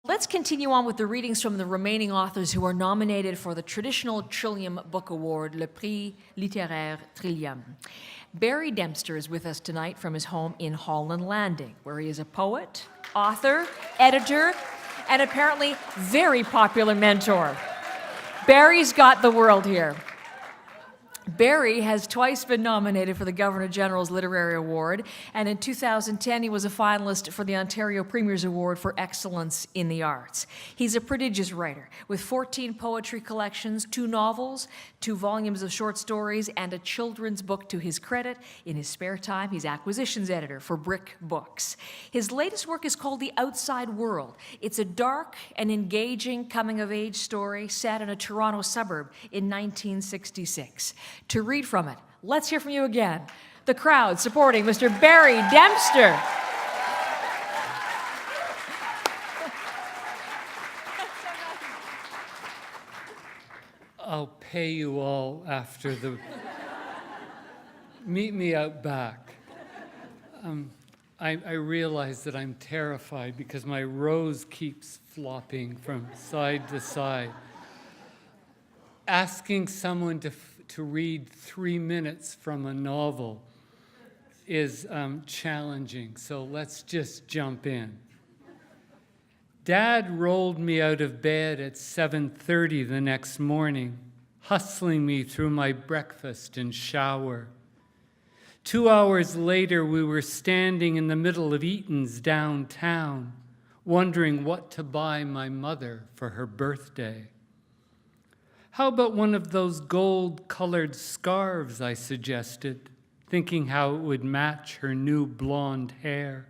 Let's continue on with the readings from the remaining authors who are nominated for the traditional Trillium Book Award, le Prix Littéraire Trillium. Barry Dempster is with us tonight from his home in Holland Landing, where he is a poet, author, editor, and apparently very popular mentor. Barry's got the world here. Barry has twice been nominated for the Governor-General's Literary Award, and in 2010 he was a finalist for the Ontario Premier's Award for Excellence in the Arts. He's a prodigious writer, with 14 poetry collections, 2 novels, 2 volumes of short stories, and a children's book to his credit. In his spare time, he's acquisitions editor for Brick Books. His latest work is called The Outside World. It's a dark and engaging coming-of-age story set in a Toronto suburb in 1966. To read from it, let's hear from you again. The crowd supporting Mr. Barry Dempster. I'll pay you all after the... Meet me out back. I realize that I'm terrified because my rose keeps flopping from side to side. Asking someone to read 3 minutes from a novel is challenging, so let's just jump in. Dad rolled me out of bed at 7:30 the next morning, hustling me through my breakfast and shower. 2 hours later, we were standing in the middle of Eaton's downtown, wondering what to buy my mother for her birthday. How about one of those gold-colored scarves, I suggested, thinking how it would match her new blonde hair.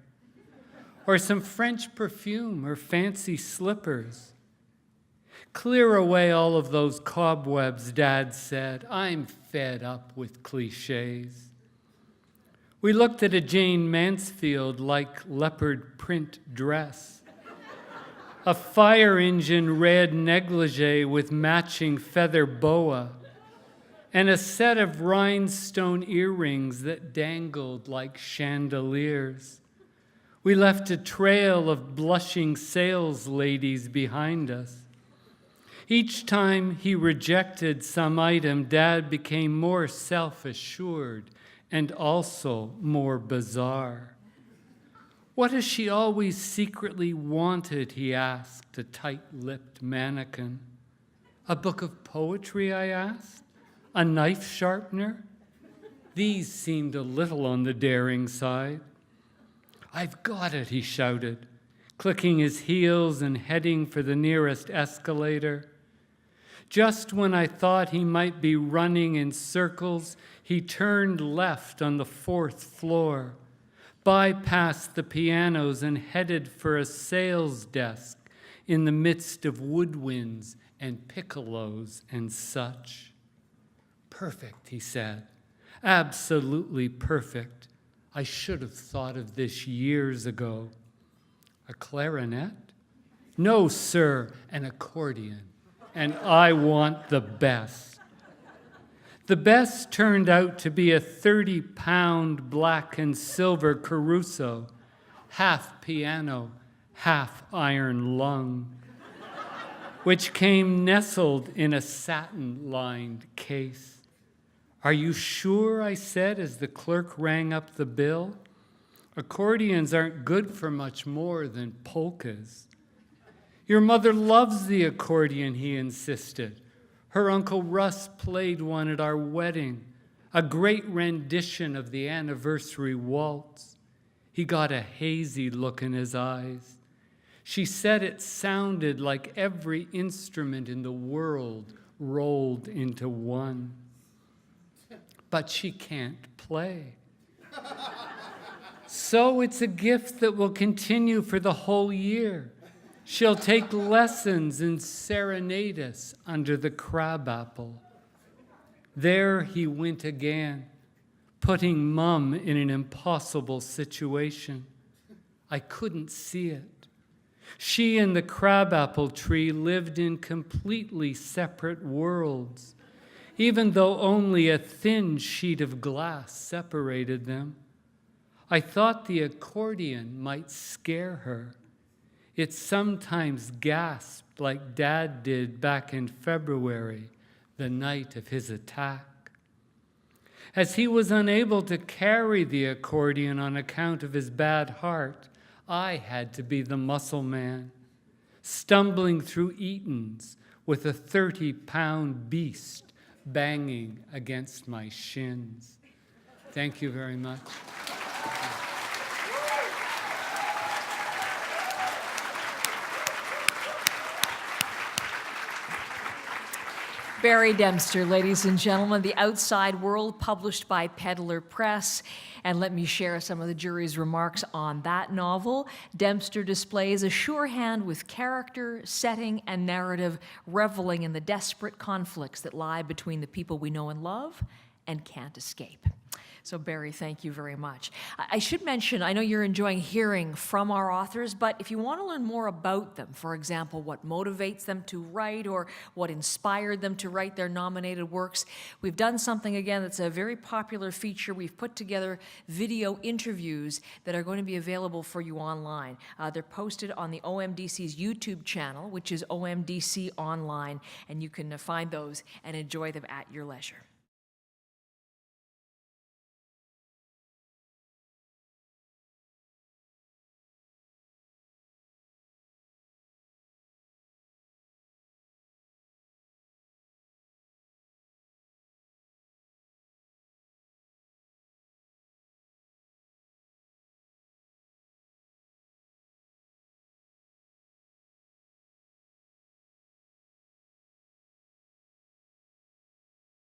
Or some French perfume or fancy slippers. Clear away all of those cobwebs, Dad said. I'm fed up with cliches. We looked at a Jane Mansfield-like leopard print dress, a fire engine red negligee with matching feather boa, and a set of rhinestone earrings that dangled like chandeliers. We left a trail of blushing sales ladies behind us. Each time he rejected some item, Dad became more self-assured and also more bizarre. What has she always secretly wanted, he asked, a tight-lipped mannequin. A book of poetry, I asked? A knife sharpener? These seemed a little on the daring side. I've got it, he shouted, clicking his heels and heading for the nearest escalator. Just when I thought he might be running in circles, he turned left on the 4th floor, bypassed the pianos and headed for a sales desk in the midst of woodwinds and piccolos and such. Perfect, he said. Absolutely perfect. I should have thought of this years ago. A clarinet? No, sir, an accordion. And I want the best. The best turned out to be a 30-pound black and silver Caruso, half piano, half iron lung, which came nestled in a satin-lined case. Are you sure, I said as the clerk rang up the bill? Accordions aren't good for much more than polkas. Your mother loves the accordion, he insisted. Her Uncle Russ played one at our wedding, a great rendition of the anniversary waltz. He got a hazy look in his eyes. She said it sounded like every instrument in the world rolled into one. But she can't play. So it's a gift that will continue for the whole year. She'll take lessons and serenade us under the crabapple. There he went again, putting Mum in an impossible situation. I couldn't see it. She and the crabapple tree lived in completely separate worlds, even though only a thin sheet of glass separated them. I thought the accordion might scare her. it sometimes gasped like Dad did back in February, the night of his attack. As he was unable to carry the accordion on account of his bad heart, I had to be the muscle man, stumbling through Eaton's with a 30-pound beast banging against my shins. Thank you very much. Barry Dempster, ladies and gentlemen, The Outside World, published by Pedlar Press. And let me share some of the jury's remarks on that novel. Dempster displays a sure hand with character, setting, and narrative, reveling in the desperate conflicts that lie between the people we know and love and can't escape. So Barry, thank you very much. I should mention, I know you're enjoying hearing from our authors, but if you want to learn more about them, for example, what motivates them to write or what inspired them to write their nominated works, we've done something, again, that's a very popular feature. We've put together video interviews that are going to be available for you online. They're posted on the OMDC's YouTube channel, which is OMDC Online, and you can find those and enjoy them at your leisure.